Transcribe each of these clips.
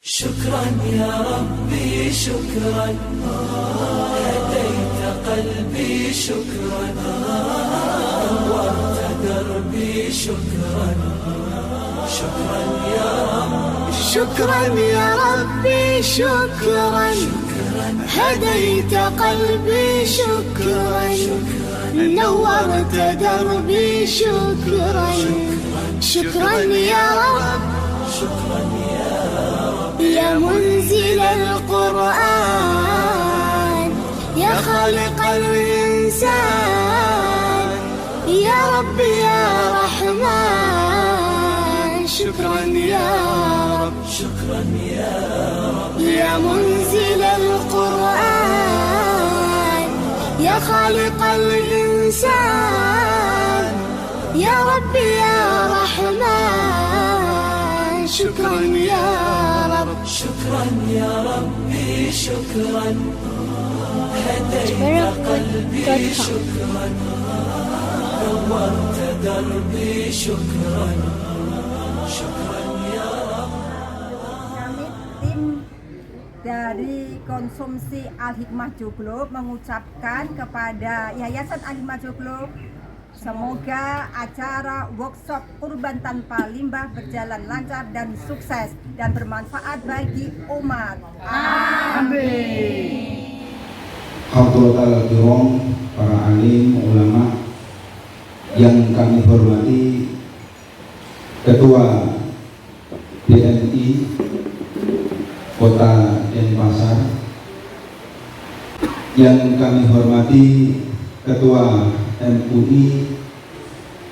شكرا يا ربي شكرا هديت قلبي شكرا نورت دربي شكرا شكرا يا رب شكرا يا ربي شكرا هديت قلبي شكرا نورت دربي شكرا شكرا يا رب شكرا يا رب يا منزل القرآن يا خالق الإنسان يا رب يا رحمن شكرا يا رب شكرا يا رب يا منزل القرآن يا خالق الإنسان يا رب يا رحمن شكرا يا رب شكرا يا ربي شكرا هديت قلبي شكرا نورت دربي شكرا شكرا يا رب. Kami tim dari konsumsi Al-Hikmah Joglo mengucapkan kepada Yayasan Al-Hikmah Joglo semoga acara workshop kurban tanpa limbah berjalan lancar dan sukses dan bermanfaat bagi umat. Amin. Hadratul Kiram, para alim, ulama yang kami hormati, Ketua BNI Kota Denpasar, yang kami hormati Ketua MUI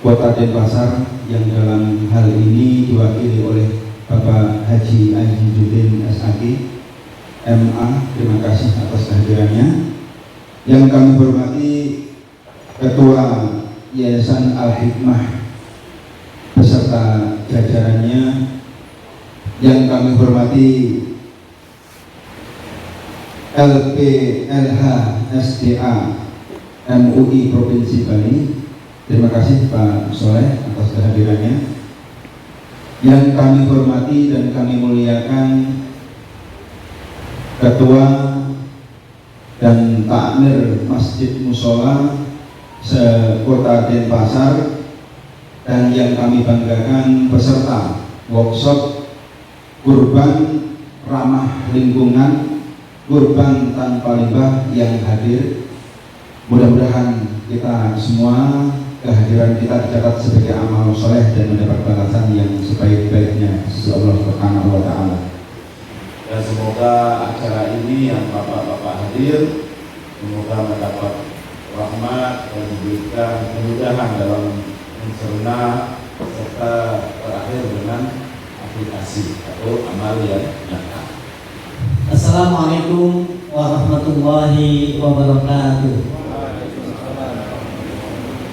Kota Denpasar yang dalam hal ini diwakili oleh Bapak Haji Azizuddin SAG MA, terima kasih atas kehadirannya. Yang kami hormati Ketua Yayasan Al-Hikmah beserta jajarannya, yang kami hormati LPLH SDA MUI Provinsi Bali, terima kasih Pak Soleh atas kehadirannya. Yang kami hormati dan kami muliakan Ketua dan Takmir Masjid Musola se-Kota Denpasar, dan yang kami banggakan peserta workshop kurban ramah lingkungan, kurban tanpa limbah yang hadir. Mudah-mudahan kita semua, kehadiran kita dicatat sebagai amal soleh dan mendapat balasan yang sebaik-baiknya sisi Allah Subhanahu wa Ta'ala. Dan semoga acara ini yang bapak-bapak hadir, semoga mendapat rahmat dan diberikan kemudahan dalam mencerna serta berakhir dengan aplikasi atau amal yang nyata. Assalamualaikum warahmatullahi wabarakatuh.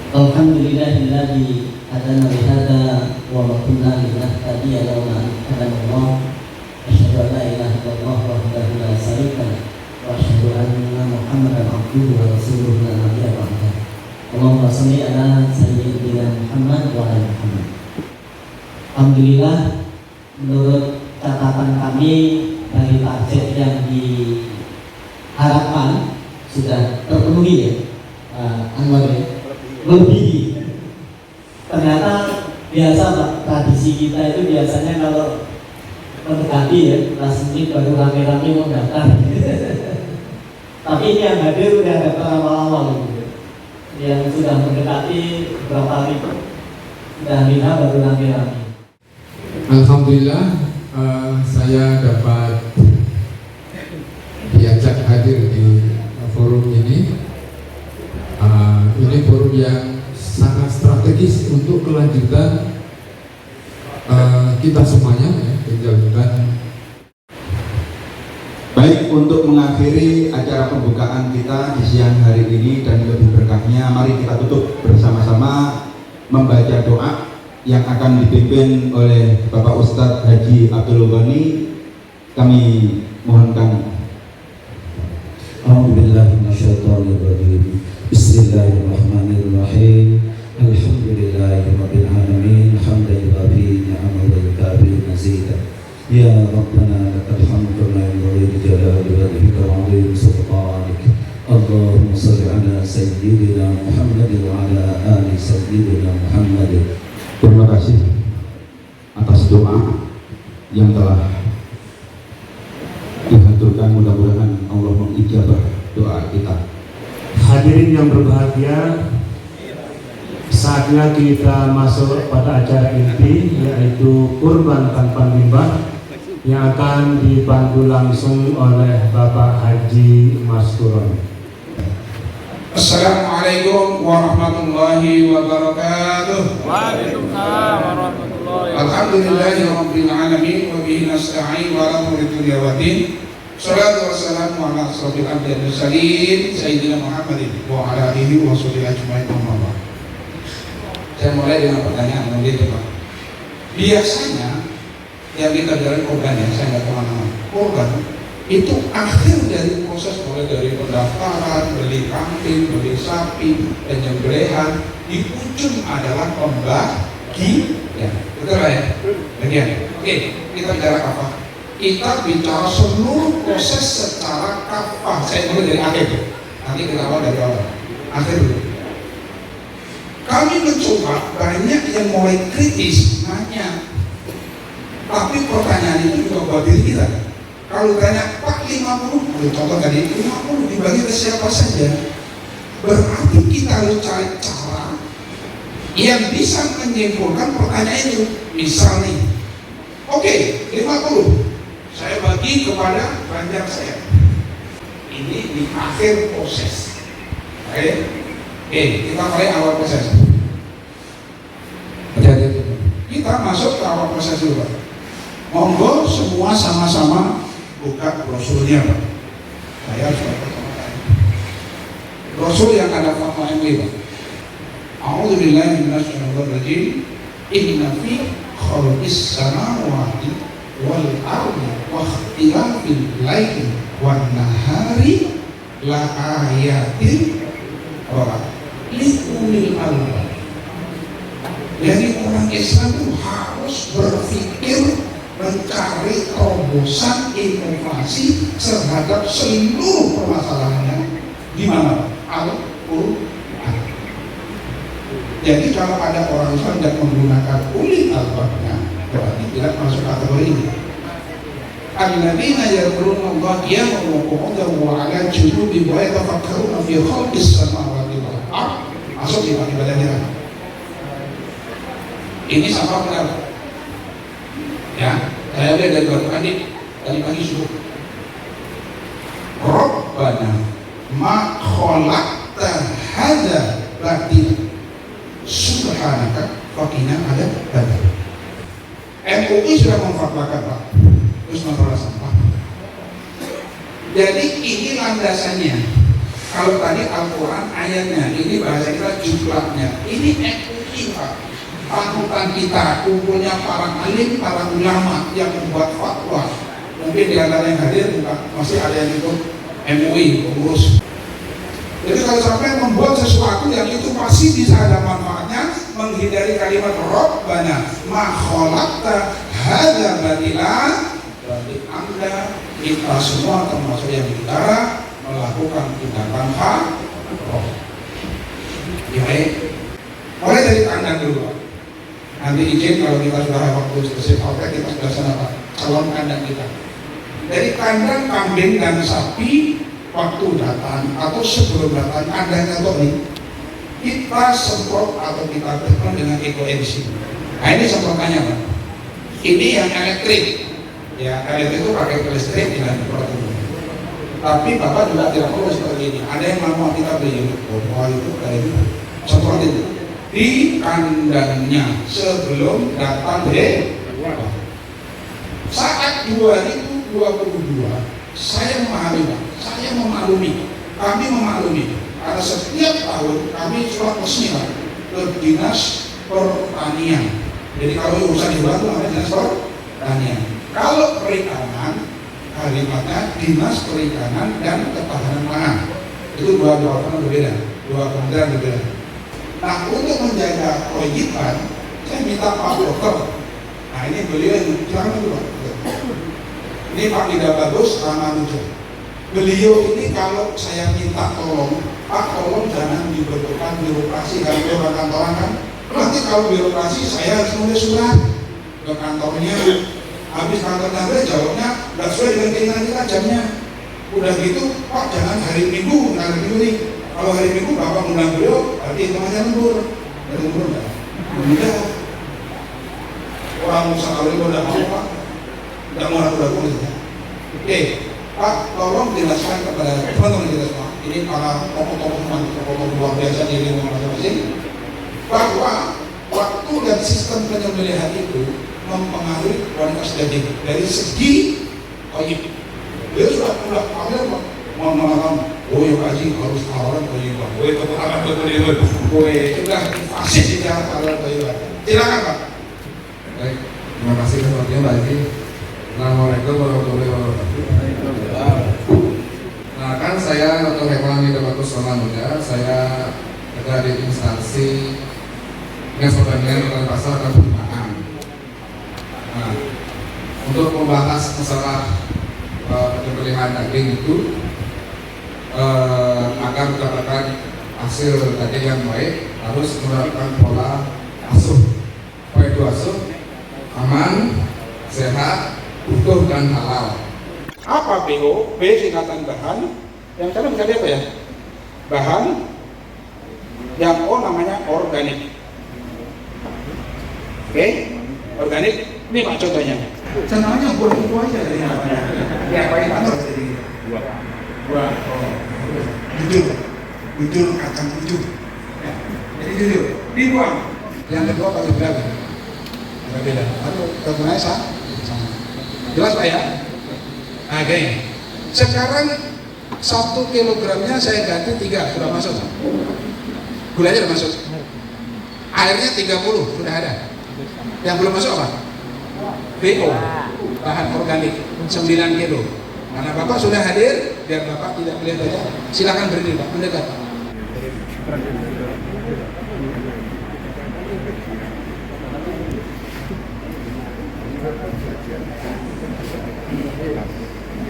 Alhamdulillahilladzi hadana li hadza wa ma kunna linahtadiya laula an hadana Allah. Asyhadu an la ilaha illallah wahdahu la syarika lahu wa asyhadu anna Muhammadan abduhu wa rasuluhu la nabiyya ba'dahu. Allahumma shalli ala sayyidina Muhammad wa ala Muhammad. Alhamdulillah, menurut catatan kami dari target yang diharapkan sudah terpenuhi ya, Anwar ya, lebih. Ternyata biasa Pak, tradisi kita itu biasanya kalau mendekati ya, last menit baru rame-rame mau daftar. Tapi ini yang hadir udah daftar awal-awal gitu. Yang sudah mendekati berapa hari sudah minta baru rame-rame. Alhamdulillah, saya dapat diajak hadir di forum ini. Ini forum yang sangat strategis untuk kelanjutan kita semuanya, ya, kelanjutan. Baik, untuk mengakhiri acara pembukaan kita di siang hari ini dan lebih berkahnya, mari kita tutup bersama-sama membaca doa yang akan dipimpin oleh Bapak Ustadz Haji Abdul Ghani. Kami mohonkan. A'udzubillahiminasyaitonirrajim. Bismillahirrahmanirrahim. Alhamdulillahirabbil alamin. Hamdan yuwafi ni'amahu wa yukafi mazidah. Ya Rabbana lakal سيدنا محمد وعلى آل سيدنا محمد. Terima kasih atas doa yang telah dihaturkan, mudah-mudahan Allah mengijabah doa kita. Hadirin yang berbahagia, saatnya kita masuk pada acara inti, yaitu kurban tanpa limbah yang akan dibantu langsung oleh Bapak Haji Mas Turon. Assalamualaikum warahmatullahi wabarakatuh. Waalaikumsalam warahmatullahi wabarakatuh. Alhamdulillahi rabbil alamin wa bihi nasta'in wa ala umuri dunya waddin. Shalatu wassalamu ala asrofil anbiya'i wal mursalin sayyidina Muhammadin wa ala alihi wa sahbihi ajmain. Saya mulai dengan pertanyaan yang gitu, Pak. Biasanya yang kita jalan korban, ya, saya nggak kemana-mana. Korban itu akhir dari proses, mulai dari pendaftaran, beli kambing, beli sapi, penyembelihan, di ujung adalah pembagi, ya, betul ya? Bagian. Oke, kita bicara kafah. Kita bicara seluruh proses secara kafah. Saya mulai dari akhir, nanti kita awal dari awal. Akhir dulu. Kami mencoba, banyak yang mulai kritis, nanya. Tapi pertanyaan itu juga buat diri kita. Kalau tanya, Pak 50, contoh tadi 50 dibagi ke siapa saja, berarti kita harus cari cara yang bisa menyimpulkan pertanyaan itu. Misal nih, oke, 50 saya bagi kepada banjar saya. Ini di akhir proses. Oke, kita mulai awal proses. Kita masuk ke awal proses dulu, Pak. Monggo semua sama-sama buka brosurnya, Pak. Saya harus dapat sama saya. Brosur yang ada fatwa MUI, Pak. A'udzubillahi minasyaitonirrajim. Inna fi khalqis samawati wal ardi wa ikhtilafil laili wan nahari la ayatin li ulil albab. Jadi orang Islam itu harus berpikir, mencari terobosan inovasi terhadap seluruh permasalahannya di mana Al-Quran. Jadi kalau ada orang Islam tidak menggunakan ulil albabnya, berarti tidak masuk kategori ini. Alladzina yadhkuruna Allah qiyaman wa qu'udan wa 'ala junubihim wa yatafakkaruna fi khalqis samawati wal ardh. Masuk di ibadahnya. Ini sama benar. Ya, saya lihat dari Al-Quran dari pagi subuh. Rabbana ma khalaqta hadza batila subhanaka faqina adzabannar. MUI sudah memfatwakan, Pak, terus masalah sampah. Jadi ini landasannya. Kalau tadi Al-Quran ayatnya, ini bahasa kita jumlahnya. Ini MUI, Pak. Panutan kita, kumpulnya para alim, para ulama yang membuat fatwa. Mungkin di antara yang hadir juga masih ada yang ikut MUI, pengurus. Jadi kalau sampai membuat sesuatu yang itu pasti bisa ada manfaatnya, menghindari kalimat Rabbana ma khalaqta hadza batila, berarti Anda, kita semua termasuk yang bicara melakukan tindakan haram. Baik, mulai dari kandang dulu, Pak. Nanti izin kalau kita sudah waktu selesai praktek, kita sudah sana, Pak, calon kandang kita. Dari kandang kambing dan sapi, waktu datang atau sebelum datang kandangnya ini, kita semprot atau kita tekan dengan ekoenzim. Nah ini semprotannya, Pak. Ini yang elektrik. Ya, elektrik itu pakai listrik dengan protein. Tapi Bapak juga tidak perlu seperti ini. Ada yang mau kita beli, oh itu kayak gitu. Semprot itu di kandangnya sebelum datang saat 2022 saya memahami, Pak, saya memaklumi, kami memaklumi karena setiap tahun kami surat resmi, Pak, ke Dinas Pertanian. Jadi kalau urusan dibantu ada Dinas Pertanian. Kalau perikanan, kalimatnya Dinas Perikanan dan Ketahanan Pangan. Itu dua departemen berbeda, dua kementerian berbeda. Nah, untuk menjaga kewajiban, saya minta Pak Dokter. Nah, ini beliau yang jangan dulu, Pak. Ini Pak tidak bagus, Ramanuja. Beliau ini kalau saya minta tolong, Pak tolong jangan dibentukkan birokrasi, karena beliau orang kantoran kan. Nanti kalau birokrasi saya harus nulis surat ke kantornya. Habis kantor nanti jawabnya nggak sesuai dengan keinginan kita jamnya. Udah gitu, Pak jangan hari Minggu nih. Kalau hari Minggu Bapak undang beliau, berarti hitungannya lembur. Dari lembur enggak? Enggak. Orang usaha kalau itu udah mau Pak, nggak mau ragu-ragu gitu. Oke, Pak tolong jelaskan kepada teman-teman kita semua. Ini para tokoh-tokoh luar biasa di lingkungan masing-masing, bahwa waktu dan sistem penyembelihan itu mempengaruhi kualitas daging dari segi toyib. Dia sudah ambil mengatakan, oh ya kaji harus tawaran toyib, oh itu akan betul-betul, oh sudah fasis di jalan tawaran toyib. Silakan Pak. Baik, terima kasih kepada Mbak Edi. Assalamualaikum warahmatullahi wabarakatuh. Nah kan saya Dr. Herman Hidapatus Muda, saya dari instansi Dinas Pertanian Kota Pasar dan Perumahan. Nah, untuk membahas masalah penyembelihan daging itu agar mendapatkan hasil daging yang baik harus menerapkan pola asuh. Pola itu asuh aman, sehat, utuh dan halal. Apa BO? B singkatan bahan. Yang cara misalnya apa ya? Bahan. Yang O namanya organik. Oke? Organik. Ini Pak contohnya. Senangnya buah itu aja dari namanya. Diapain Pak? Buah. Bujur kacang bujur. Ya. Jadi jujur. Dibuang. Yang kedua pakai berapa? Beda. Atau kegunanya sama? Jelas Pak ya? Nah gini, sekarang 1 kilogramnya saya ganti 3, sudah masuk. Gulanya sudah masuk. Airnya 30, sudah ada. Yang belum masuk apa? BO, bahan organik 9 kilo. Karena Bapak sudah hadir, biar Bapak tidak melihat aja. Silakan berdiri Pak, mendekat.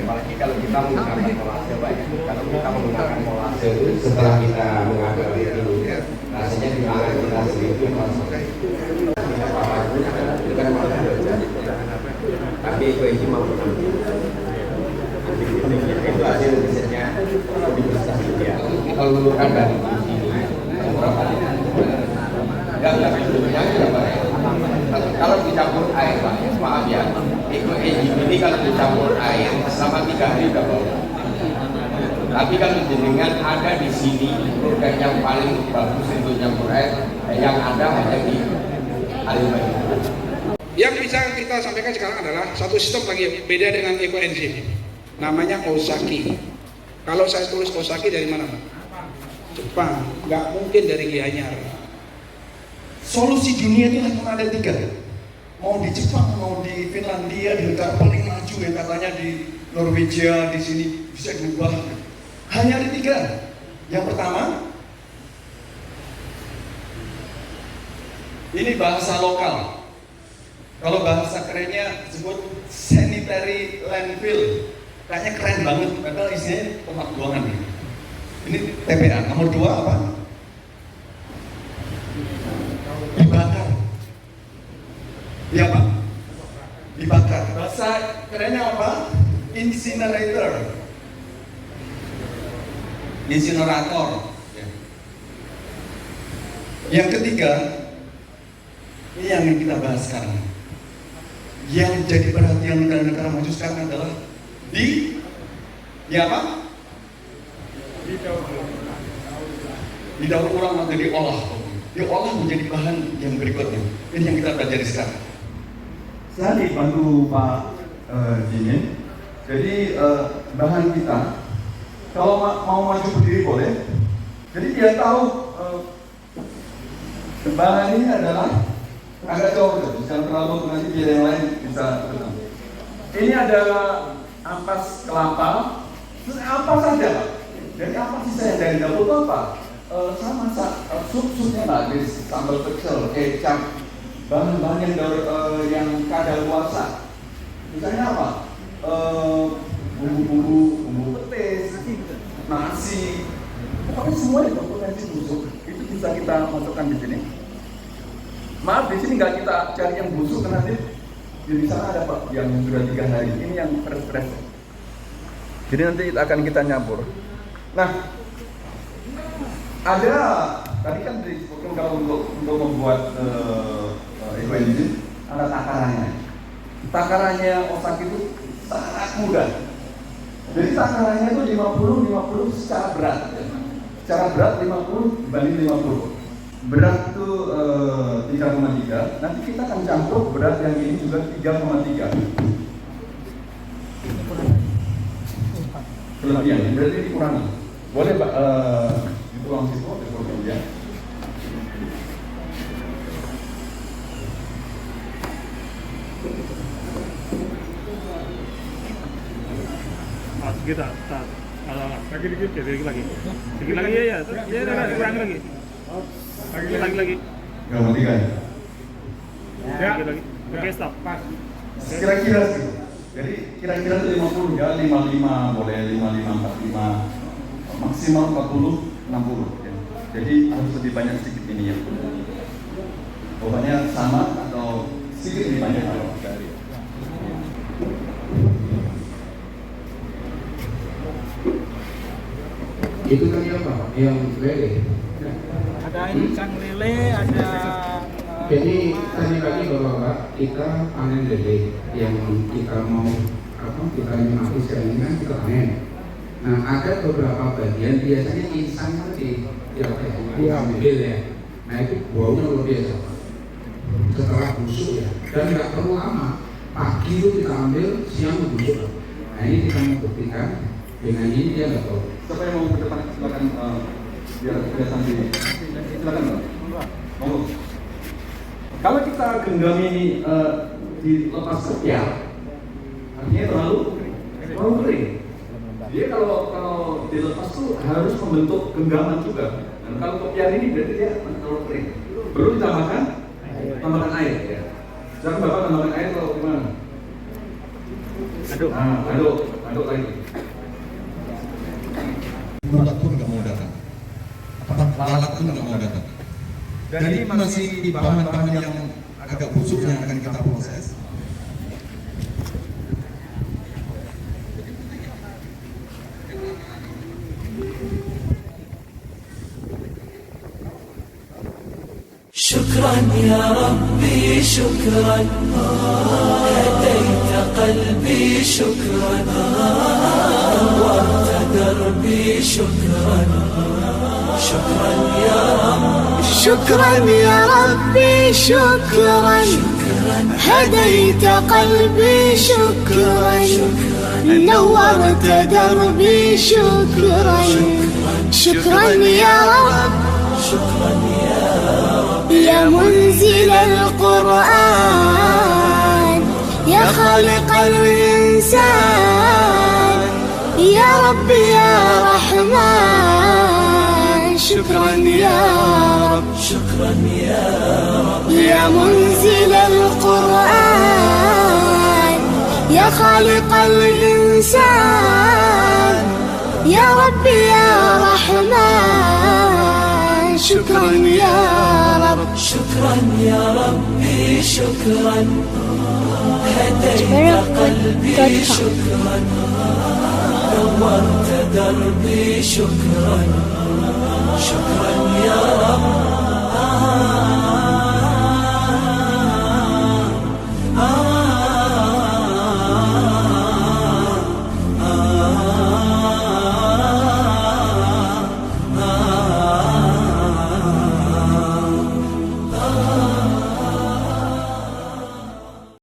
Apalagi kalau kita menggunakan molase banyak, kalau kita menggunakan molase setelah kita mengambil itu rasanya dimakan kita sendiri tapi itu ini mau itu hasil risetnya universitas dia kalau menurunkan dari sini kalau dicampur air Pak, maaf ya, ini kalau dicampur air selama 3 hari udah bau. Tapi kalau jenengan ada di sini produk yang paling bagus untuk campur air, yang ada hanya di Alimba. Yang bisa kita sampaikan sekarang adalah satu sistem lagi beda dengan ekoenzim, namanya Osaki. Kalau saya tulis Osaki dari mana Pak? Jepang, nggak mungkin dari Gianyar. Solusi dunia itu cuma ada 3. Mau di Jepang, mau di Finlandia, di negara paling maju yang katanya di Norwegia, di sini bisa diubah. Hanya ada 3. Yang pertama, ini bahasa lokal. Kalau bahasa kerennya disebut sanitary landfill. Kayaknya keren banget, padahal isinya tempat buangan. Ini TPA. Nomor 2 apa? Dibakar. Iya Pak? Dibakar. Bahasa kerennya apa? Incinerator. Insinerator. Yang ketiga, ini yang kita bahas sekarang. Yang jadi perhatian negara-negara maju sekarang adalah di apa? Didaur ulang atau diolah. Diolah menjadi bahan yang berikutnya. Ini yang kita pelajari sekarang. Saya dibantu Pak Jimin. Jadi bahan kita, kalau mau maju berdiri boleh. Jadi dia tahu bahan ini adalah agak jauh, jangan terlalu nanti biar yang lain bisa. Ini adalah ampas kelapa, terus apa saja Pak? Jadi apa sisa yang dari dapur itu apa? Saya masak sup-supnya bagus, sambal pecel, kecap, bahan-bahan yang kadaluarsa. Misalnya apa? Bumbu-bumbu petis, nasi, pokoknya semua itu potensi busuk itu bisa kita masukkan di sini. Maaf, di sini nggak kita cari yang busuk karena di sana ada Pak yang sudah 3 hari. Ini yang fresh. Jadi nanti akan kita nyampur. Nah, ada tadi kan disebutkan kalau untuk membuat ekoenzim ada takarannya. Takarannya otak itu sangat mudah. Jadi takarannya itu 50 secara berat. Secara berat 50 dibanding 50. Berat itu 3,3. Nanti kita akan campur berat yang ini juga 3,3. Kelebihan, berarti dikurangi. Boleh Pak, dituang situ, ya. Kita lagi dikit lagi ya kurang lagi Nggak mau 3 ya lagi oke stop pas kira-kira gitu. Jadi kira-kira itu 50 ya, 55 boleh, 55 45 maksimal 40 60 ya. Jadi harus lebih banyak sedikit ini ya. Pokoknya sama atau sedikit lebih banyak kalau dari itu kan apa? Yang lele. Ada ikan lele, ada. Jadi tadi pagi Bapak kita panen lele yang kita mau kita habiskan ini kan kita panen. Nah ada beberapa bagian biasanya insang tadi kita ambil ya. Nah itu baunya luar biasa. Setelah busuk ya, dan nggak perlu lama. Pagi itu kita ambil, siang busuk. Nah ini kita mau buktikan dengan ini dia nggak tahu. Siapa yang mau ke depan silakan biar kelihatan di silakan Bang. Kalau kita genggam ini dilepas kepiar, artinya terlalu kering. Dia kalau dilepas tuh harus membentuk genggaman juga. Dan kalau kepiar ini berarti dia terlalu kering. Perlu ditambahkan air ya. Silakan Bapak tambahkan air atau gimana? Aduk lagi. Lalat pun nggak mau datang. Lalat pun nggak mau datang. Dan ini masih di bahan-bahan yang agak busuk yang akan kita proses. شكرا يا ربي شكرا هديت قلبي شكرا نورت دربي شكرا شكرا يا رب شكرا يا ربي شكرا هديت قلبي شكرا نورت دربي شكرا شكرا يا رب شكرا يا رب يا منزل القرآن يا خالق الإنسان يا رب يا رحمن شكرا يا رب شكرا يا رب يا منزل القرآن يا خالق الإنسان يا رب يا رحمن شكرا يا رب شكرا يا ربي شكرا هديت قلبي شكرا نورت دربي شكرا شكرا يا